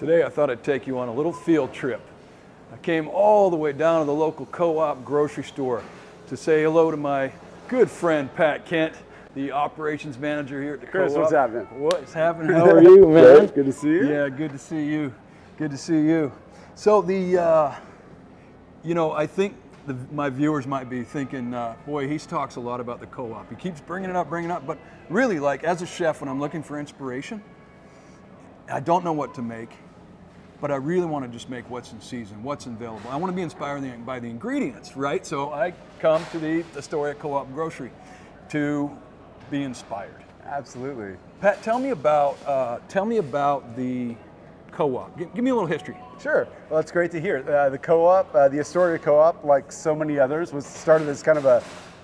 Today I thought I'd take you on a little field trip. I came all the way down to the local co-op grocery store to say hello to my good friend Pat Kint, the operations manager here at the co-op. Chris, what's happening? What's happening? How are you, man? Good to see you. Yeah, good to see you. Good to see you. So I think my viewers might be thinking, boy, he talks a lot about the co-op. He keeps bringing it up, but really, like as a chef, when I'm looking for inspiration, I don't know what to make, but I really want to just make what's in season, what's available. I want to be inspired by the ingredients, right? So I come to the astoriaco-op to be inspired. Absolutely. Pat, tell me about the co-op. Give me a little history. Sure. Well, it's great to hear. The co-op, the Astoria Co-op, like so many others, was started as kind of a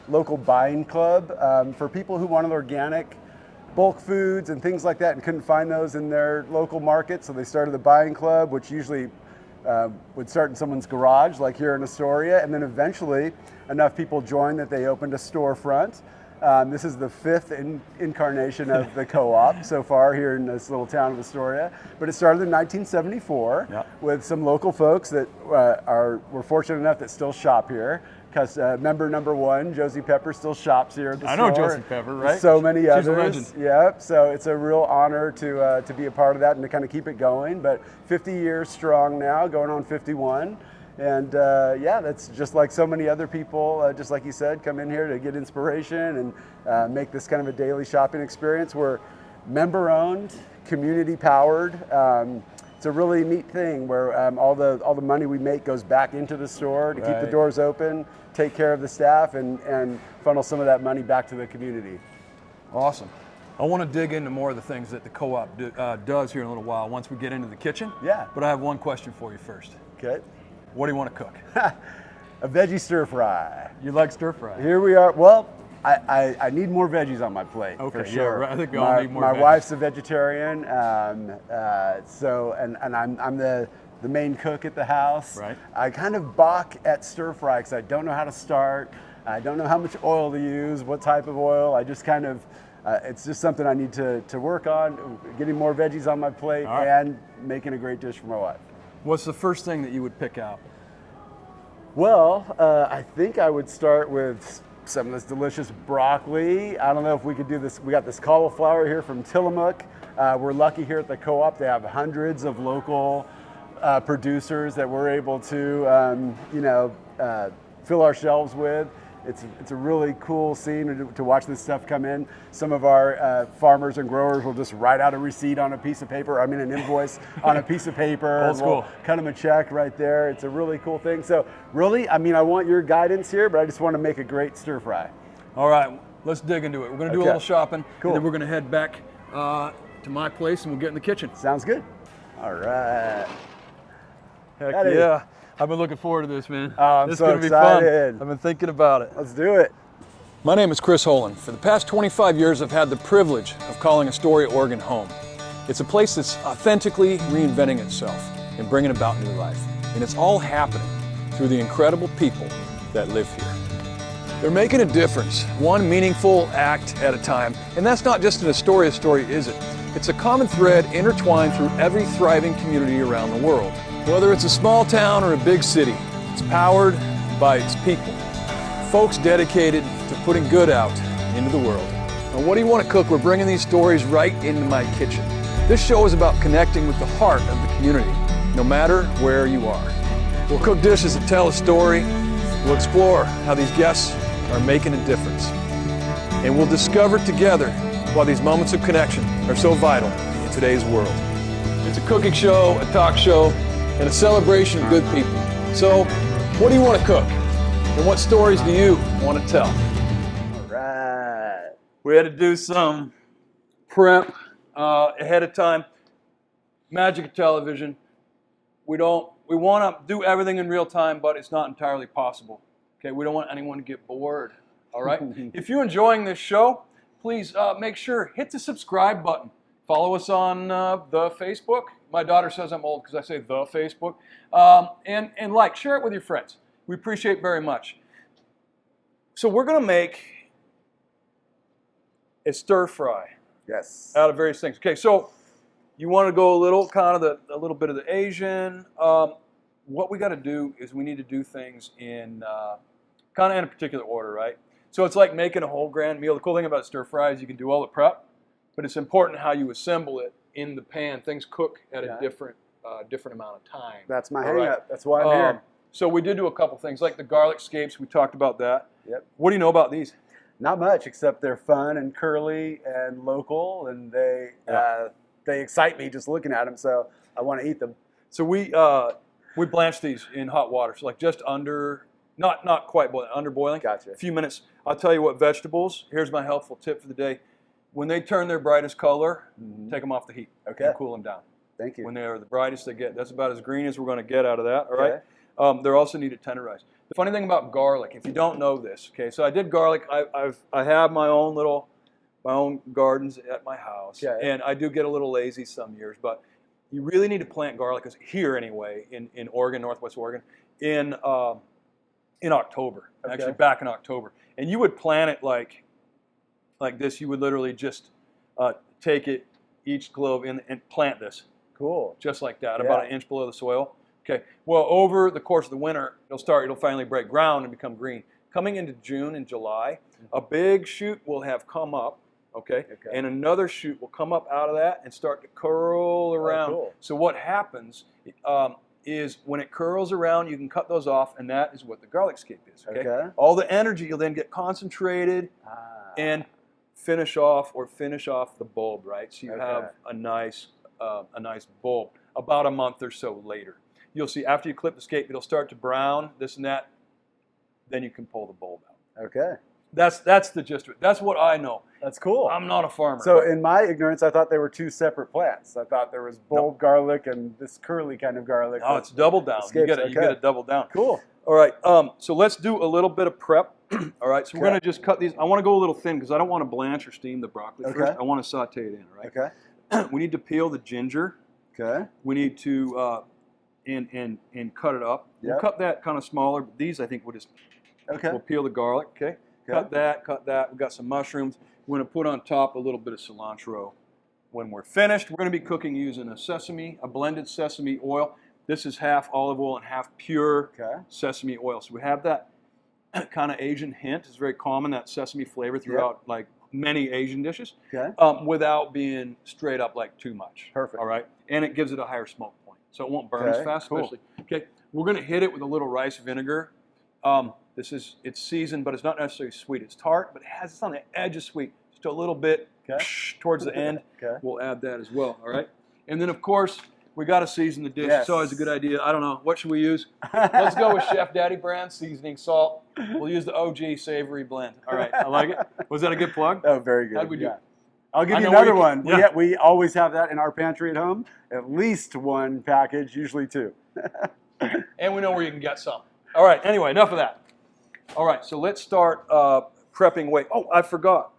local buying club for people who wanted organic bulk foods and things like that and couldn't find those in their local market. So they started the buying club, which usually would start in someone's garage, like here in Astoria. And then eventually enough people joined that they opened a storefront. This is the fifth incarnation of the co-op so far here in this little town of Astoria. But it started in 1974 with some local folks that were fortunate enough that still shop here. Because member number one, Josie Pepper, still shops here at the store. I know Josie Pepper, right? So many others. She's a legend. Yep. So it's a real honor to be a part of that and to kind of keep it going. But 50 years strong now, going on 51. And that's just like so many other people, just like you said, come in here to get inspiration and make this kind of a daily shopping experience. We're member-owned, community-powered. It's a really neat thing where all the money we make goes back into the store to keep the doors open, take care of the staff, and funnel some of that money back to the community. Awesome. I want to dig into more of the things that the co-op does here in a little while once we get into the kitchen. Yeah. But I have one question for you first. Okay. What do you want to cook? A veggie stir fry. You like stir fry? Here we are. Well, I need more veggies on my plate. Okay, for sure. Yeah, I think we all need more My veggies. wife's a vegetarian, and I'm the main cook at the house. Right. I kind of balk at stir fry because I don't know how to start. I don't know how much oil to use, what type of oil. I just kind of, it's just something I need to work on, getting more veggies on my plate and making a great dish for my wife. What's the first thing that you would pick out? Well, I think I would start with some of this delicious broccoli. I don't know if we could do this. We got this cauliflower here from Tillamook. We're lucky here at the co-op. They have hundreds of local producers that we're able to, fill our shelves with. It's a really cool scene to watch this stuff come in. Some of our farmers and growers will just write out a receipt on a piece of paper, an invoice on a piece of paper. Old school. We'll cut them a check right there. It's a really cool thing. So really, I want your guidance here, but I just want to make a great stir fry. All right, let's dig into it. We're going to do a little shopping, cool. And then we're going to head back to my place and we'll get in the kitchen. Sounds good. All right. Heck yeah. I've been looking forward to this, man. I'm this so is going to be excited. fun. I've been thinking about it. Let's do it. My name is Chris Holen. For the past 25 years, I've had the privilege of calling Astoria, Oregon home. It's a place that's authentically reinventing itself and bringing about new life. And it's all happening through the incredible people that live here. They're making a difference, one meaningful act at a time. And that's not just an Astoria story, is it? It's a common thread intertwined through every thriving community around the world. Whether it's a small town or a big city, it's powered by its people. Folks dedicated to putting good out into the world. Now, what do you want to cook? We're bringing these stories right into my kitchen. This show is about connecting with the heart of the community, no matter where you are. We'll cook dishes that tell a story. We'll explore how these guests are making a difference. And we'll discover together why these moments of connection are so vital in today's world. It's a cooking show, a talk show, and a celebration of good people. So, what do you want to cook? And what stories do you want to tell? All right. We had to do some prep ahead of time. Magic of television. We want to do everything in real time, but it's not entirely possible. Okay, we don't want anyone to get bored. All right. If you're enjoying this show, please make sure hit the subscribe button. Follow us on the Facebook. My daughter says I'm old because I say the Facebook. And like, share it with your friends. We appreciate very much. So we're going to make a stir fry. Yes. Out of various things. Okay, so You want to go a little a little bit of the Asian. What we got to do is we need to do things in kind of in a particular order, right? So it's like making a whole grand meal. The cool thing about stir fry is you can do all the prep, but it's important how you assemble it in the pan. Things cook at a different amount of time. That's my hang-up. That's why I'm here. So we did do a couple things, like the garlic scapes. We talked about that. Yep. What do you know about these? Not much, except they're fun and curly and local, and they excite me just looking at them. So I want to eat them. So we blanch these in hot water, so like just under, not quite boiling, under boiling. Gotcha. A few minutes. I'll tell you what vegetables. Here's my helpful tip for the day. When they turn their brightest color, take them off the heat. Okay. And cool them down. Thank you. When they are the brightest they get, that's about as green as we're going to get out of that. All right. They're also needed tenderized. The funny thing about garlic, if you don't know this, okay, so I did garlic. I have my own gardens at my house, and I do get a little lazy some years, but you really need to plant garlic here anyway in Oregon, Northwest Oregon, in October. Actually, back in October, and you would plant it like this. You would literally just take it each glove in and plant this. Cool. Just like that, about an inch below the soil. Okay. Well, over the course of the winter, it'll finally break ground and become green. Coming into June and July, a big shoot will have come up, okay? And another shoot will come up out of that and start to curl around. Cool. So what happens is when it curls around, you can cut those off, and that is what the garlic scape is, okay? All the energy you'll then get concentrated and finish off the bulb, right? So you have a nice bulb about a month or so later. You'll see after you clip the scape, it'll start to brown, this and that. Then you can pull the bulb out. Okay. That's the gist of it. That's what I know. That's cool. I'm not a farmer. So in my ignorance, I thought they were two separate plants. I thought there was bulb garlic and this curly kind of garlic. No, it's double down. You get it double down. Cool. All right. So let's do a little bit of prep. All right. So we're going to just cut these. I want to go a little thin because I don't want to blanch or steam the broccoli first. I want to saute it in. Right. Okay. We need to peel the ginger. Okay. We need to and cut it up. We'll cut that kind of smaller. But these I think we'll just we'll peel the garlic. Okay. Cut that. We've got some mushrooms. We're going to put on top a little bit of cilantro. When we're finished, we're going to be cooking using a blended sesame oil. This is half olive oil and half pure sesame oil. So we have that kind of Asian hint. It's very common, that sesame flavor throughout like many Asian dishes, without being straight up like too much. Perfect. All right, and it gives it a higher smoke point, so it won't burn as fast. Especially. Okay, we're going to hit it with a little rice vinegar. It's seasoned, but it's not necessarily sweet. It's tart, but it's on the edge of sweet, just a little bit towards the end. We'll add that as well. All right, and then of course we got to season the dish. It's always a good idea. I don't know, what should we use? Let's go with Chef Daddy brand seasoning, salt. We'll use the OG savory blend. All right, I like it. Was that a good plug? Oh, very good. How did we do? I'll give you another one. We always have that in our pantry at home. At least one package, usually two. And we know where you can get some. All right, anyway, enough of that. All right, so let's start prepping away. Oh, I forgot.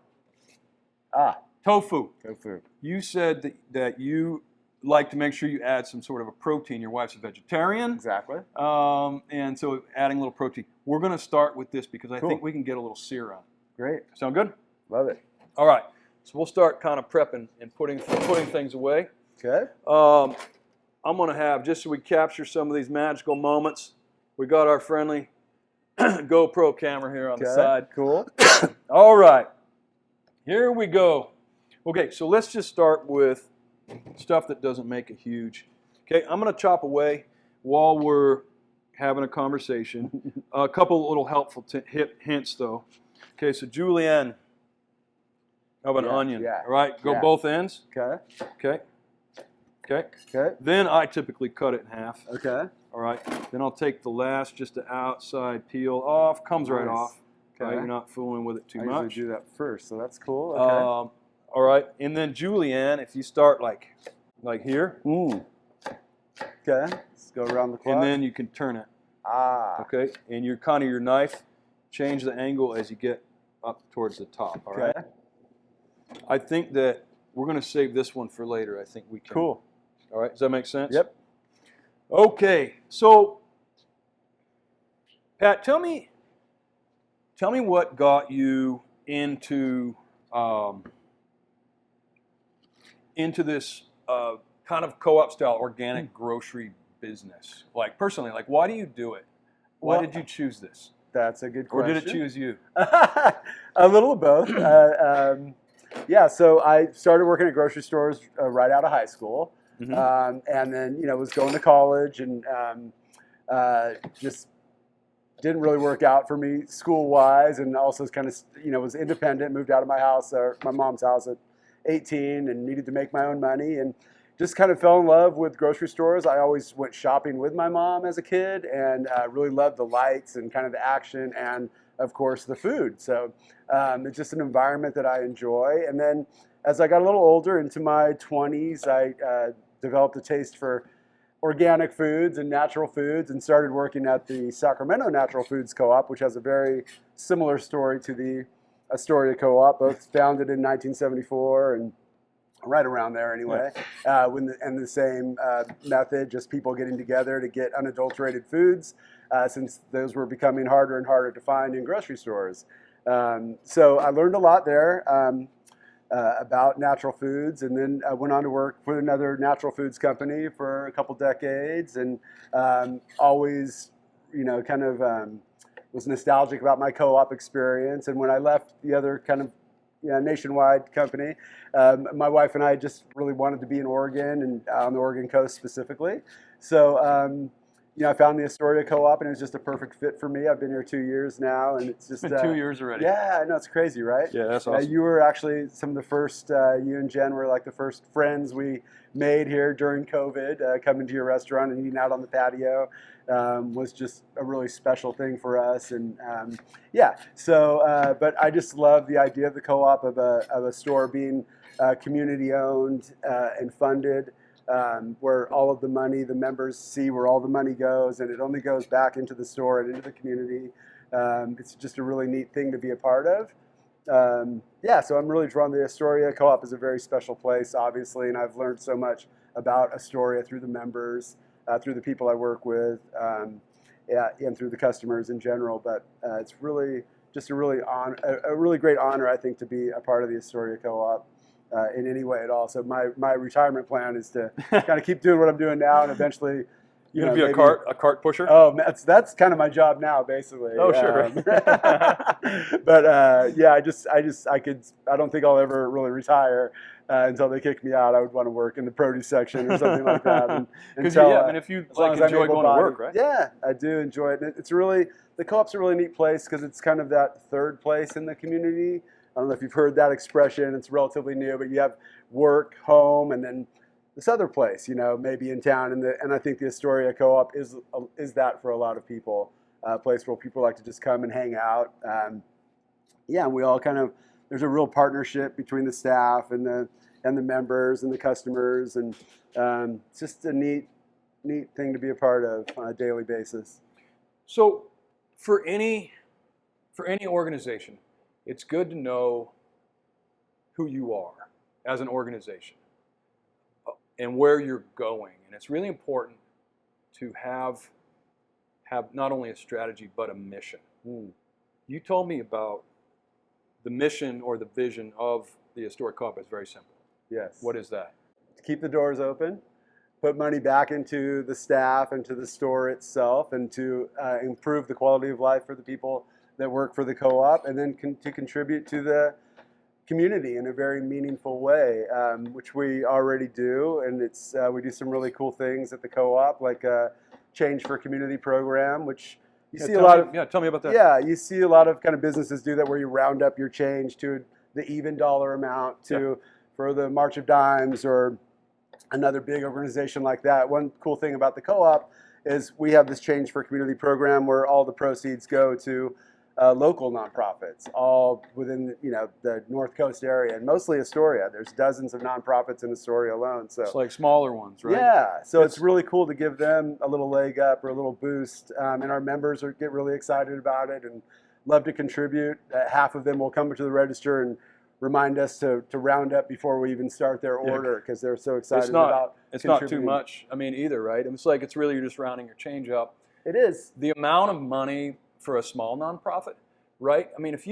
Tofu. Tofu. You said that you like to make sure you add some sort of a protein. Your wife's a vegetarian. Exactly. And so adding a little protein. We're going to start with this because I think we can get a little sear on it. Great. Sound good? Love it. All right. So we'll start kind of prepping and putting things away. Okay. I'm going to have, just so we capture some of these magical moments, we got our friendly GoPro camera here on the side. Cool. All right. Here we go. Okay, so let's just start with stuff that doesn't make a huge. Okay, I'm going to chop away while we're having a conversation. A couple little helpful hints, though. Okay, so julienne of an onion. All right, go both ends. Okay. Okay. Okay. Okay. Then I typically cut it in half. Okay. All right. Then I'll take the last, just the outside peel off. Comes right off. Okay. You're not fooling with it too much. I usually do that first, so that's cool. Okay. All right. And then julienne, if you start like here. Okay. Let's go around the clock. And then you can turn it. Okay. And your knife, change the angle as you get up towards the top. All right. I think that we're going to save this one for later. I think we can. Cool. All right. Does that make sense? Yep. Okay. So, Pat, tell me what got you into this kind of co-op style organic grocery business? Like personally, like why do you do it? Why did you choose this? That's a good question. Or did it choose you? A little of both. Yeah, so I started working at grocery stores right out of high school, and then was going to college, and just didn't really work out for me school-wise, and also kind of was independent. Moved out of my house, my mom's house, at 18, and needed to make my own money, and just kind of fell in love with grocery stores. I always went shopping with my mom as a kid, and really loved the lights and kind of the action, and of course the food. So it's just an environment that I enjoy. And then as I got a little older, into my 20s, I developed a taste for organic foods and natural foods, and started working at the Sacramento Natural Foods Co-op, which has a very similar story to the Astoria Co-op, both founded in 1974 and right around there anyway, and the same method, just people getting together to get unadulterated foods, since those were becoming harder and harder to find in grocery stores. So I learned a lot there about natural foods, and then I went on to work with another natural foods company for a couple decades, and always, kind of was nostalgic about my co-op experience. And when I left the other kind of nationwide company, my wife and I just really wanted to be in Oregon, and on the Oregon coast specifically. So I found the Astoria Co-op, and it was just a perfect fit for me. I've been here 2 years now, and it's just been 2 years already. Yeah, I know, it's crazy, right? Yeah, that's awesome. You were actually some of the first. You and Jen were like the first friends we made here during COVID. Coming to your restaurant and eating out on the patio was just a really special thing for us. And but I just love the idea of the co-op, of a store being community owned and funded. Where all of the money, the members see where all the money goes, and it only goes back into the store and into the community. It's just a really neat thing to be a part of. So I'm really drawn to the Astoria Co-op. Is a very special place, obviously, and I've learned so much about Astoria through the members, through the people I work with, and through the customers in general. But it's really just a really great honor, I think, to be a part of the Astoria Co-op. In any way at all. So my retirement plan is to kind of keep doing what I'm doing now, and eventually, you're gonna be a cart pusher. Oh, that's kind of my job now, basically. Oh, sure. But I don't think I'll ever really retire until they kick me out. I would want to work in the produce section or something like that. Because if you enjoy going to work, right? Yeah, I do enjoy it. The co-op's a really neat place because it's kind of that third place in the community. I don't know if you've heard that expression. It's relatively new, but you have work, home, and then this other place, maybe in town. And I think the Astoria Co-op is that for a lot of people, a place where people like to just come and hang out. And we all there's a real partnership between the staff and the members and the customers, and it's just a neat thing to be a part of on a daily basis. So, for any organization, it's good to know who you are as an organization and where you're going. And it's really important to have not only a strategy, but a mission. You told me about the mission or the vision of the Astoria Co-op. It's very simple. Yes. What is that? To keep the doors open, put money back into the staff and to the store itself, and to improve the quality of life for the people that work for the co-op, and then to contribute to the community in a very meaningful way, which we already do. And we do some really cool things at the co-op, like a Change for Community program, which you see a lot of. Yeah, tell me about that. Yeah, you see a lot of kind of businesses do that, where you round up your change to the even dollar amount for the March of Dimes or another big organization like that. One cool thing about the co-op is we have this Change for Community program where all the proceeds go to local nonprofits, all within the North Coast area, and mostly Astoria. There's dozens of nonprofits in Astoria alone. So it's like smaller ones, right? Yeah, so it's really cool to give them a little leg up or a little boost, and our members get really excited about it and love to contribute. Half of them will come to the register and remind us to round up before we even start their order, because they're so excited about it's not too much, either, right? It's really, you're just rounding your change up. It is. The amount of money for a small nonprofit, right? If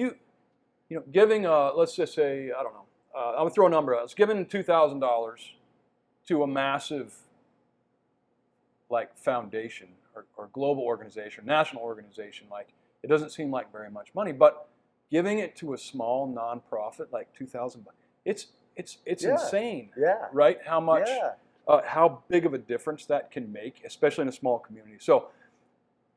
giving, let's just say, I don't know, I'm gonna throw a number out. It's giving $2,000 to a massive like foundation or global organization, national organization, like it doesn't seem like very much money, but giving it to a small nonprofit like $2,000, it's insane, right? How much, how big of a difference that can make, especially in a small community. So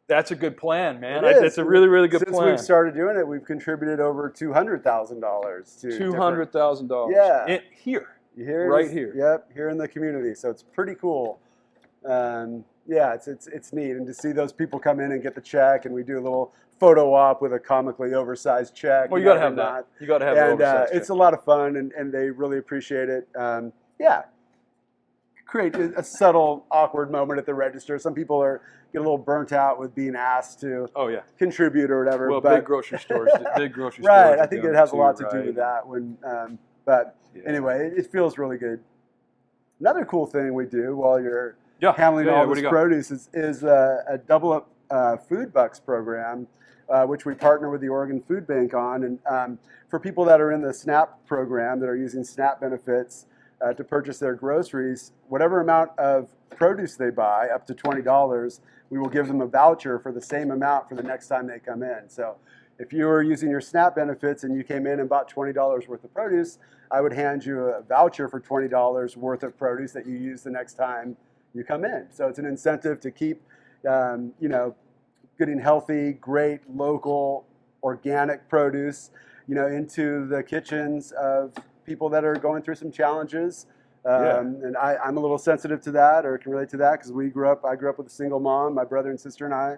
that's a good plan, man. It's a really, really good plan. Since we've started doing it, we've contributed over $200,000 to $200,000. Yeah. Here. Here. Here. Yep, here in the community. So it's pretty cool. Yeah, it's neat. And to see those people come in and get the check, and we do a little photo op with a comically oversized check. Well, you got to have that. You got to have the oversized check. It's a lot of fun, and they really appreciate it. Yeah. Create a subtle, awkward moment at the register. Some people get a little burnt out with being asked to contribute or whatever. Well, big grocery stores, right. I think it has a lot to do with that. Anyway, it feels really good. Another cool thing we do while you're handling all this produce is a Double Up Food Bucks program, which we partner with the Oregon Food Bank on. And for people that are in the SNAP program that are using SNAP benefits to purchase their groceries, whatever amount of produce they buy, up to $20, we will give them a voucher for the same amount for the next time they come in. So if you were using your SNAP benefits and you came in and bought $20 worth of produce, I would hand you a voucher for $20 worth of produce that you use the next time you come in. So it's an incentive to keep, getting healthy, great, local, organic produce, into the kitchens of people that are going through some challenges. And I'm a little sensitive to that, or can relate to that, because I grew up with a single mom, my brother and sister and I.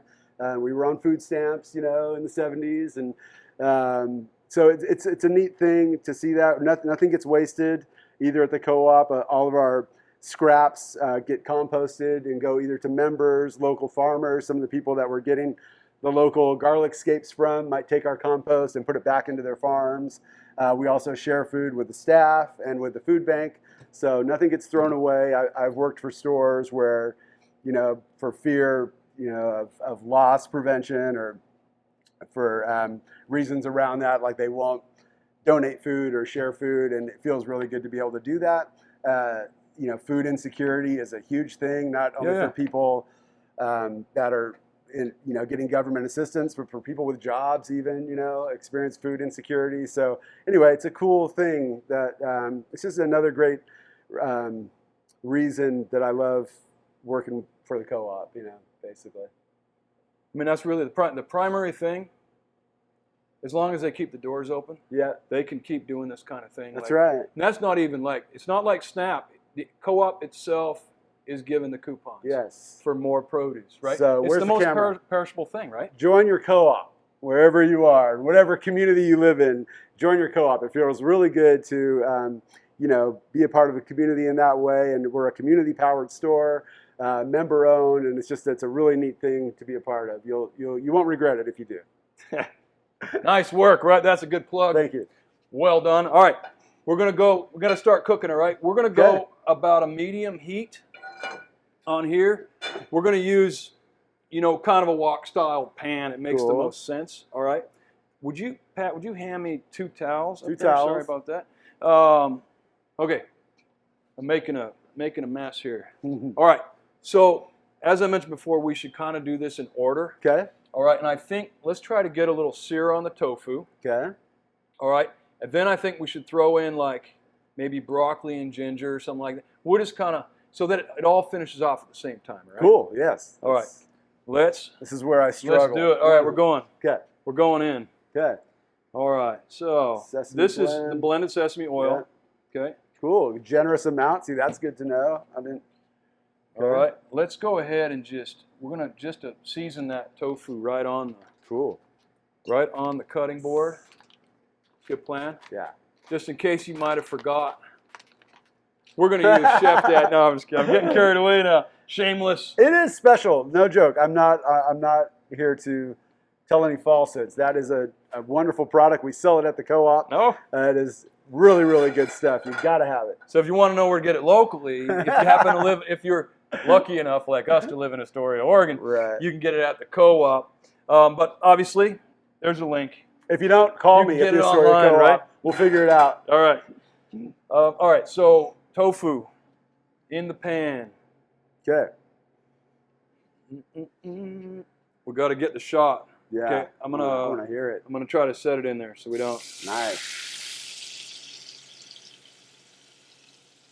We were on food stamps, in the 70s. And so it's a neat thing to see that. Nothing gets wasted, either at the co-op. All of our scraps get composted and go either to members, local farmers. Some of the people that we're getting the local garlic scapes from might take our compost and put it back into their farms. We also share food with the staff and with the food bank, so nothing gets thrown away. I've worked for stores where, for fear, of loss prevention, or for reasons around that, like they won't donate food or share food, and it feels really good to be able to do that. Food insecurity is a huge thing, not only for people that are getting government assistance, but for people with jobs even, experience food insecurity. So anyway, it's a cool thing that it's just another great reason that I love working for the co-op, basically. I mean, that's really the primary thing. As long as they keep the doors open, they can keep doing this kind of thing. That's right. And that's not even it's not like SNAP. The co-op itself is given the coupons for more produce, right? So it's the most perishable thing, right? Join your co-op wherever you are, whatever community you live in. Join your co-op. It feels really good to be a part of a community in that way. And we're a community-powered store, member-owned, and it's a really neat thing to be a part of. You won't regret it if you do. Nice work, right? That's a good plug. Thank you. Well done. All right, we're gonna start cooking. All right, we're gonna go about a medium heat on here. We're gonna use, kind of a wok style pan. It makes the most sense. All right. Pat, would you hand me 2 towels? Two towels. Sorry about that. Okay. I'm making a mess here. All right. So as I mentioned before, we should kind of do this in order. Okay. All right, and I think let's try to get a little sear on the tofu. Okay. All right, and then I think we should throw in like maybe broccoli and ginger or something like that. We'll just kind of, so that it all finishes off at the same time, right? Cool, yes. All right, this is where I struggle. Let's do it. All right, we're going. Okay. We're going in. Okay. All right, so this is the blended sesame oil. Yeah. Okay. Cool, generous amount. See, that's good to know. All right, let's go ahead and we're going to season that tofu right on the cutting board. Good plan? Yeah. Just in case you might have forgot. We're going to use Chef Dad. No, I'm just kidding. I'm getting carried away now. Shameless. It is special. No joke. I'm not here to tell any falsehoods. That is a wonderful product. We sell it at the co-op. No. It is really, really good stuff. You've got to have it. So if you want to know where to get it locally, if you're lucky enough like us to live in Astoria, Oregon, you can get it at the co-op. But obviously, there's a link. If you don't, call me at the Astoria Co-op. Right? We'll figure it out. All right. So tofu. in the pan. Okay. We got to get the shot. Yeah. Okay, I want to hear it. I'm gonna try to set it in there so we don't. Nice.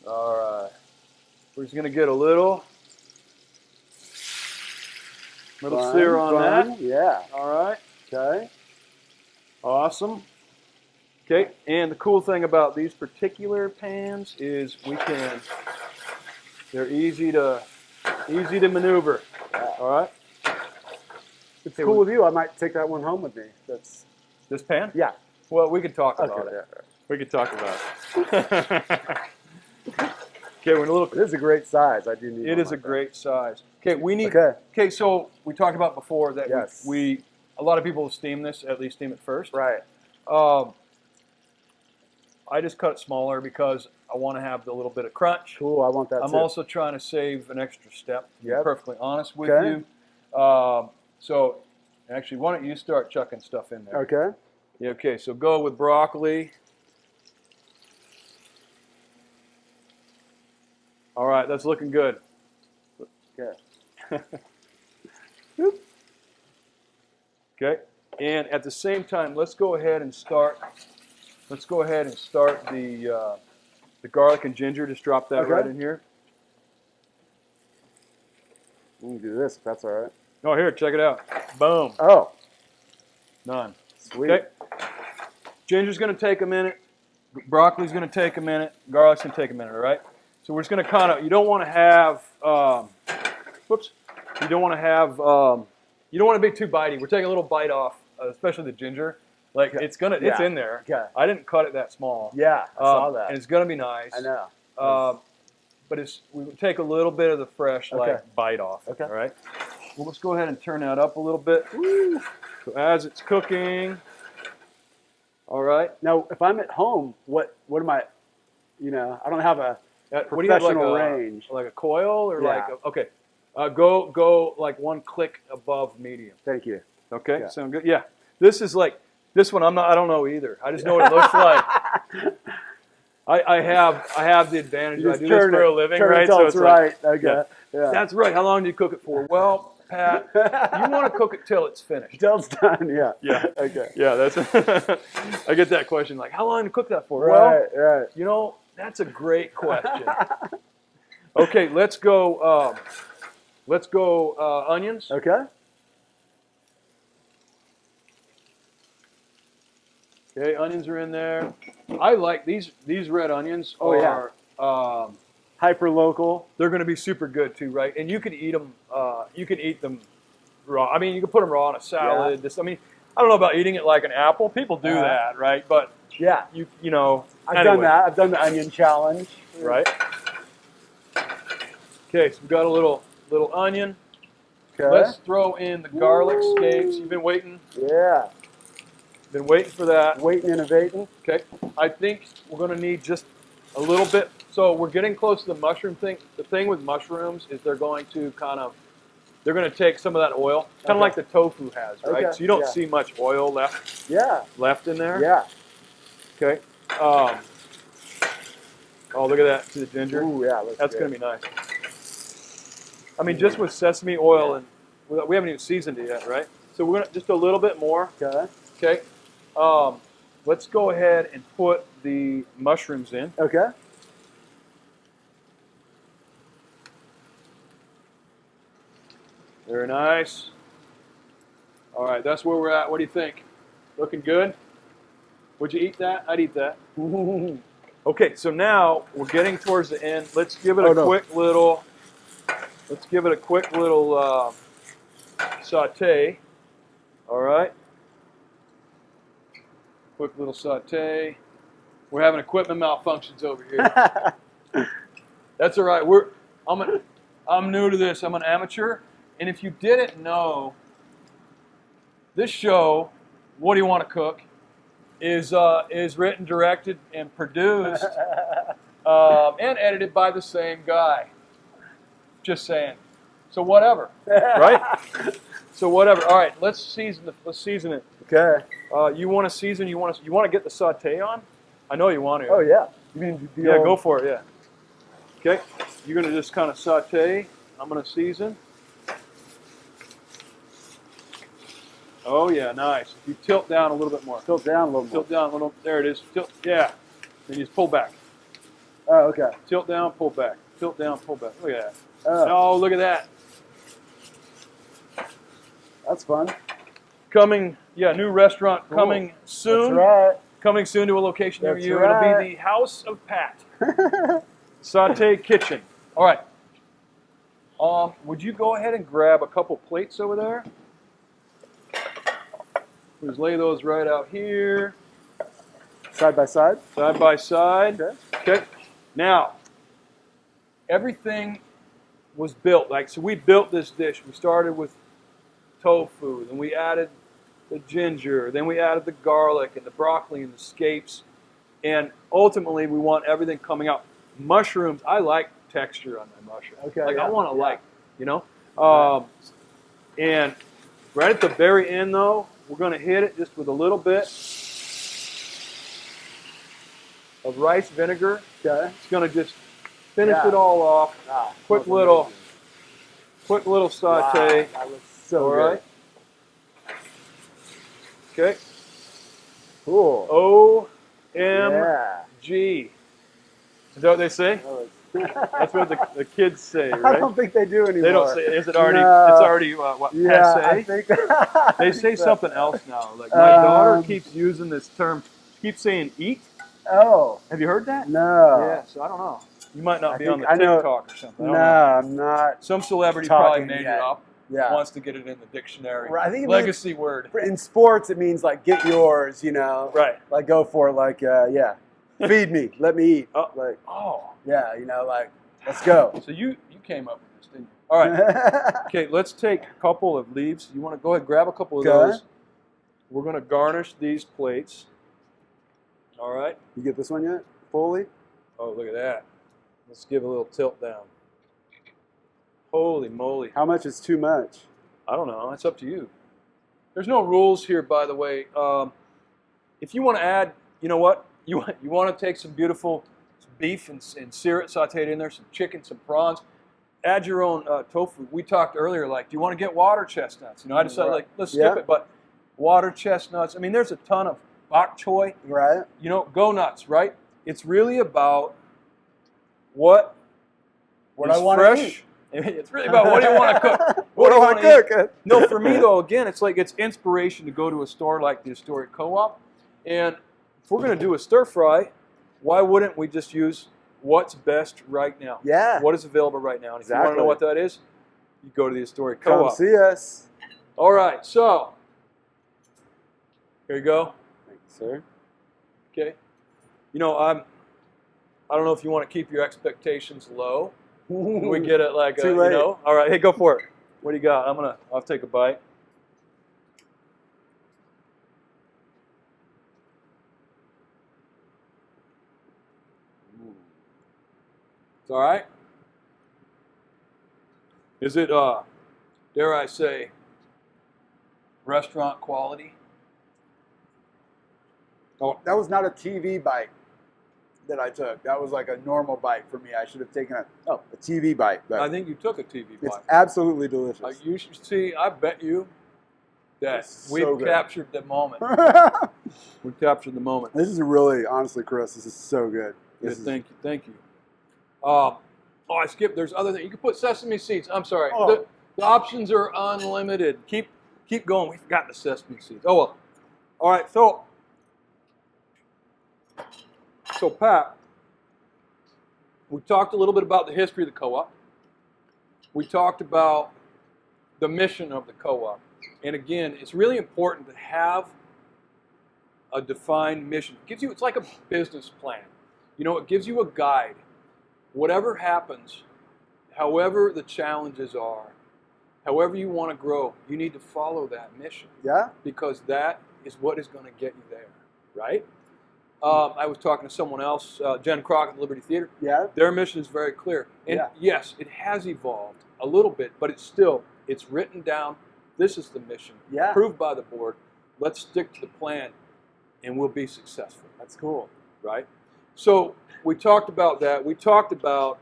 All right. We're just gonna get a little sear on that. Yeah. All right. Okay. Awesome. Okay, and the cool thing about these particular pans is they're easy to maneuver. Yeah. All right. It's cool with you. I might take that one home with me. That's This pan? yeah. Well, we could talk about Okay. it. We could talk about it. Okay, we're in a little. It is a great size. I do need. It is a great size. Okay, we need. Okay. Okay, so we talked about before that Yes. we a lot of people steam this, at least steam it first. Right. I just cut it smaller because I want to have the little bit of crunch. Cool. I want that. I'm too. also trying to save an extra step. To be Yep. perfectly honest with Okay. you. So, actually, why don't you start chucking stuff in there? Okay. Yeah, okay, so go with broccoli. All right, that's looking good. Okay. Okay, and at the same time, let's go ahead and start. Let's go ahead and start the garlic and ginger. Just drop that Okay. right in here. We can do this if that's all right. Oh, here, check it out. Boom, Oh, done. sweet. Okay, ginger's going to take a minute. Broccoli's going to take a minute. Garlic's going to take a minute. All right. So we're just going to kind of. You don't want to have. Whoops. You don't want to have. You don't want to be too bitey. We're taking a little bite off, especially the ginger. Like Okay. it's in Yeah. there. Okay. I didn't cut it that small. Yeah, I saw that. And it's gonna be nice. I know. But we would take a little bit of the fresh Okay. bite off. Okay. All right. Well, let's go ahead and turn that up a little bit. Woo. So as it's cooking. All right. Now, if I'm at home, what am I? You know, I don't have a What do you have, professional range. like a coil or Yeah. okay. Go like one click above medium. Thank you. Okay. Yeah. Sound good? Yeah. This is like this one. I don't know either. I just know what it looks like. I have the advantage. You I just do this turn for it, a living, turn it right? till So it's it's right. like, Okay. Yeah. that's right. How long do you cook it for? Well, Pat, you want to cook it till it's finished. Till it's done. Yeah. Yeah. Okay. Yeah, that's. I get that question like, how long to cook that for? Right. Well, Right. you know, that's a great question. Okay, let's go. Onions. Okay. Okay, onions are in there. I like these red onions. Oh, yeah. Are, Hyper local. they're going to be super good too, right? And you can eat them. You can eat them raw. I mean, you can put them raw on a salad. Yeah. I mean, I don't know about eating it like an apple. People do that, right? But Yeah. you know. I've done that. I've done the onion challenge. Right. Okay, so we've got a little onion. Okay. Let's throw in the garlic scapes. You've been waiting. Yeah. Been waiting for that. Waiting, innovating. Okay. I think we're going to need just a little bit. So we're getting close to the mushroom thing. The thing with mushrooms is they're going to take some of that oil, kind of Okay. like the tofu has, right? Okay, So you don't yeah. see much oil left in there. Yeah. Okay. Oh, look at that. See the ginger? Ooh, yeah. That's going to be nice. I mean, just with sesame oil, and we haven't even seasoned it yet, right? So we're going to just a little bit more. Okay. Okay. Let's go ahead and put the mushrooms in. Okay. Very nice. All right, that's where we're at. What do you think? Looking good? Would you eat that? I'd eat that. Okay, so now we're getting towards the end. Let's give it a quick little saute. All right. Quick little saute. We're having equipment malfunctions over here. That's all right. I'm new to this. I'm an amateur. And if you didn't know, this show, What Do You Want to Cook, is written, directed, and produced and edited by the same guy. Just saying. So whatever, right? So whatever. All right, let's season it. Okay. You want to season? You want to get the saute on? I know you want to. Oh yeah. You mean Yeah, go for it. Yeah. Okay, you're going to just kind of saute. I'm going to season. Oh yeah, nice. If you tilt down a little bit more. Tilt down a little more. Tilt down a little. There it is. Tilt. Yeah. Then you just pull back. Oh, okay. Tilt down, pull back. Tilt down, pull back. Look at that. Oh, Oh, look at that. that's fun. Coming, yeah, new restaurant coming soon. That's right. Coming soon to a location near That's you. right. It'll be the House of Pat. Saute Kitchen. All right. Would you go ahead and grab a couple plates over there? Just lay those right out here. Side by side? Side by side. Okay. Okay. Now, everything was built. So we built this dish. We started with tofu, then we added the ginger, then we added the garlic and the broccoli and the scapes, and ultimately we want everything coming out. Mushrooms, I like texture on my mushroom. Okay. I want to and right at the very end though, we're going to hit it just with a little bit of rice vinegar. Okay. It's going to just finish it all off. Ah, quick little saute. Wow, that looks so all good. right. Okay. Cool. OMG. Is that what they say? That's what the kids say, right? I don't think they do anymore. They don't say. Is it already? No. It's already what? Yeah, Passe? I think They say something else now. Like my daughter keeps using this term. She keeps saying "eat." Oh. Have you heard that? No. Yeah. So I don't know. You might not be on the I know- TikTok or something. I No, don't know. I'm not. Some celebrity talking probably made yet. it up. Yeah. Wants to get it in the dictionary. Right, I think it Legacy word. In sports, it means like get yours, you know. Right. Like go for it, like yeah. Feed me, let me eat. Like Oh. yeah, you know, like let's go. So you came up with this, didn't you? All right. Okay, let's take a couple of leaves. You want to go ahead and grab a couple of Okay. those. We're going to garnish these plates. All right. You get this one yet? Fully? Oh, look at that. Let's give a little tilt down. Holy moly. How much is too much? I don't know. It's up to you. There's no rules here, by the way. If you want to add, you know what? You want to take some beautiful beef and sear it, saute it in there, some chicken, some prawns. Add your own tofu. We talked earlier, like, do you want to get water chestnuts? You know, I decided, like, let's skip it. But water chestnuts, I mean, there's a ton of bok choy. Right. You know, go nuts, right? It's really about what I want to eat. It's really about what do you want to cook? What do I want to cook? No, for me though, again, it's like it's inspiration to go to a store like the Astoriaco-op, and if we're going to do a stir fry, why wouldn't we just use what's best right now? Yeah. What is available right now? And if you want to know what that is, you go to the Astoriaco-op. Come see us. All right, so here you go. Thank you, sir. Okay. You know, I don't know if you want to keep your expectations low. We get it like Too late. you know. All right, hey, go for it. What do you got? I'll take a bite. It's all right. Is it dare I say restaurant quality? Oh, that was not a TV bite that I took. That was like a normal bite for me. I should have taken a TV bite. But I think you took a TV it's bite. absolutely delicious. You should see. I bet you that It's we've so good. captured the moment. We've captured the moment. This is really, honestly, Chris, this is so good. Good, thank you. Oh, I skipped. There's other things. You can put sesame seeds. I'm sorry. Oh. The options are unlimited. Keep going. We've got the sesame seeds. Oh well. All right. So Pat, we talked a little bit about the history of the co-op. We talked about the mission of the co-op. And again, it's really important to have a defined mission. It's like a business plan. You know, it gives you a guide. Whatever happens, however the challenges are, however you want to grow, you need to follow that mission. Yeah? Because that is what is going to get you there, right? I was talking to someone else, Jen Crockett, at Liberty Theater. Yeah? Their mission is very clear. And yes, it has evolved a little bit, but it's written down. This is the mission, approved by the board. Let's stick to the plan, and we'll be successful. That's cool. Right? So we talked about that. We talked about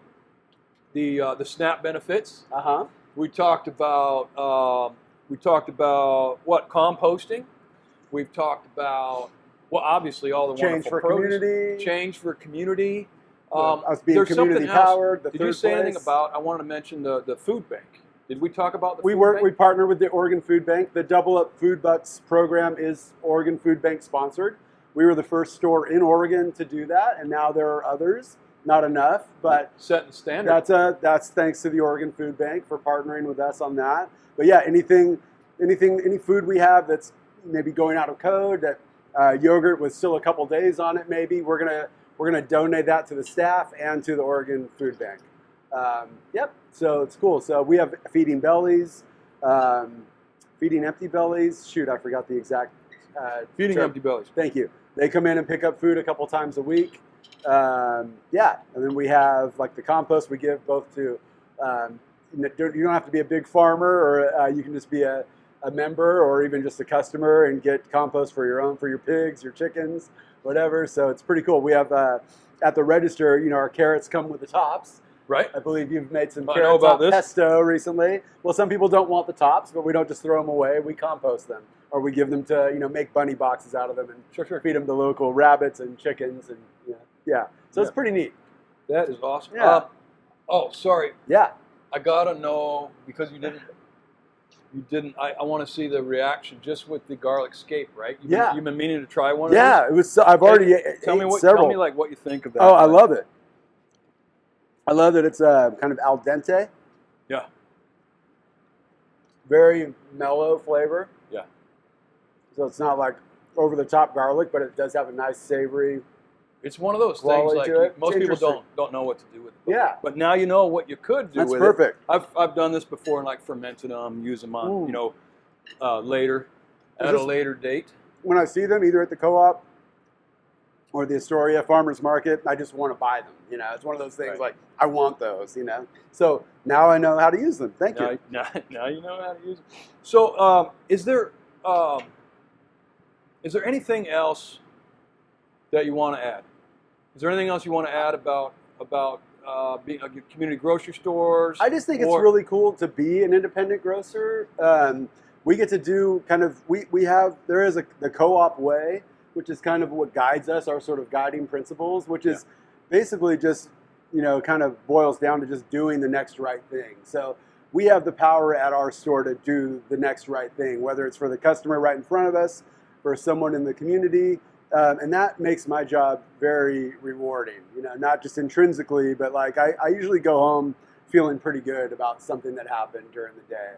the SNAP benefits. Uh-huh. We talked about what, composting. We've talked about, well, obviously all the Change wonderful for produce. community. Change for community. Us being There's community something else. powered. The Did third you say anything place. about? I wanted to mention the food bank. Did we talk about the We food work. bank? We partner with the Oregon Food Bank. The Double Up Food Bucks program is Oregon Food Bank sponsored. We were the first store in Oregon to do that, and now there are others. Not enough, but setting the standard. That's thanks to the Oregon Food Bank for partnering with us on that. But yeah, any food we have that's maybe going out of code, that yogurt with still a couple days on it, maybe we're gonna donate that to the staff and to the Oregon Food Bank. Yep. So it's cool. So we have feeding bellies, feeding empty bellies. Shoot, I forgot the exact. Feeding term. empty bellies. Thank you. They come in and pick up food a couple times a week. Yeah, and then we have like the compost we give both to. You don't have to be a big farmer, or you can just be a member, or even just a customer, and get compost for your pigs, your chickens, whatever. So it's pretty cool. We have at the register, our carrots come with the tops. Right. I believe you've made some I know carrot about top this. pesto recently. Well, some people don't want the tops, but we don't just throw them away. We compost them, or we give them to make bunny boxes out of them and Sure. feed them to local rabbits and chickens, and yeah. So it's pretty neat. That is awesome. Yeah. Oh, sorry. Yeah. I gotta know, because you didn't. I want to see the reaction just with the garlic scape, right? You've been meaning to try one. Yeah, of it was. I've already Tell me several. like what you think of that. Oh, I love it. I love that it's kind of al dente. Yeah. Very mellow flavor. Yeah. So it's not like over the top garlic, but it does have a nice savory. It's one of those things quality like to it. most It's people interesting. don't know what to do with it. Yeah. But now you know what you could do That's with perfect. it. I've done this before, and like fermented them, use them on later at a later date. When I see them either at the co-op or the Astoria Farmers Market, I just want to buy them. It's one of those things like I want those. So now I know how to use them. Thank you. Now you know how to use them. So is there anything else that you want to add? Is there anything else you want to add about being community grocery stores? I just think it's really cool to be an independent grocer. We get to do there is the co-op way, which is kind of what guides us, our sort of guiding principles, which is basically just, kind of boils down to just doing the next right thing. So we have the power at our store to do the next right thing, whether it's for the customer right in front of us, for someone in the community. And that makes my job very rewarding, not just intrinsically, but like I usually go home feeling pretty good about something that happened during the day,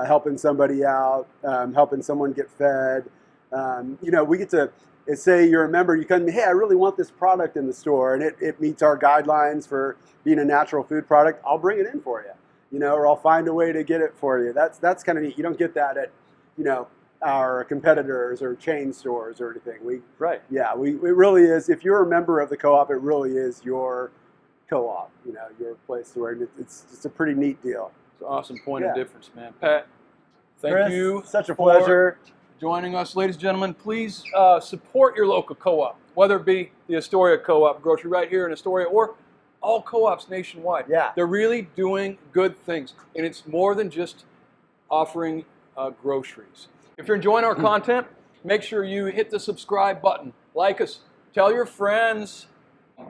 helping somebody out, helping someone get fed. We get to say you're a member, you come to me, hey, I really want this product in the store, and it meets our guidelines for being a natural food product. I'll bring it in for you, or I'll find a way to get it for you. That's kind of neat. You don't get that at, our competitors or chain stores or anything. We really is. If you're a member of the co-op, it really is your co-op. Your place to where it's a pretty neat deal. It's an awesome point of difference, man. Pat, thank Chris, you. Such a pleasure joining us, ladies and gentlemen. Please support your local co-op, whether it be the Astoria Co-op Grocery right here in Astoria or all co-ops nationwide. Yeah, they're really doing good things, and it's more than just offering groceries. If you're enjoying our content, make sure you hit the subscribe button, like us, tell your friends.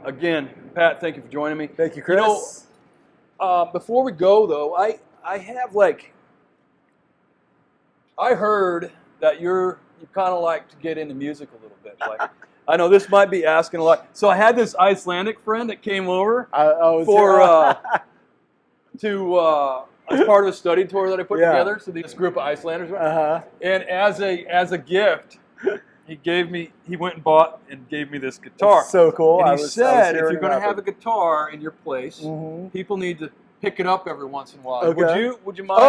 Again, Pat, thank you for joining me. Thank you, Chris. Before we go, though, I have I heard that you kind of like to get into music a little bit. I know this might be asking a lot. So I had this Icelandic friend that came over as part of a study tour that I put together. So this group of Icelanders, and as a gift, he went and bought and gave me this guitar. That's so cool. And he said, if you're going to have a guitar in your place, people need to pick it up every once in a while. Okay. Would you mind?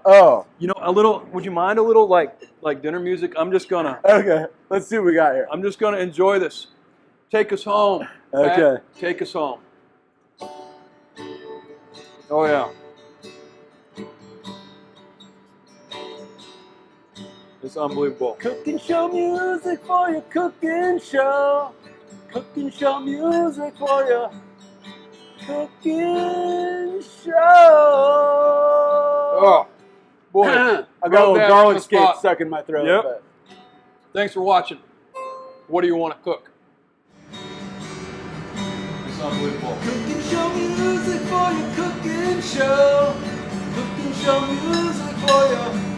A little. Would you mind a little like dinner music? I'm just gonna. Okay. Let's see what we got here. I'm just gonna enjoy this. Take us home. Okay. Pat, take us home. Oh yeah. It's unbelievable. Cooking show music for your cooking show. Cooking show music for your cooking show. Oh, boy. I got a Wrote little that garlic on the skate spot. stuck in my throat. Yep. But. Thanks for watching. What do you want to cook? It's unbelievable. Cooking show music for your cooking show. Cooking show music for your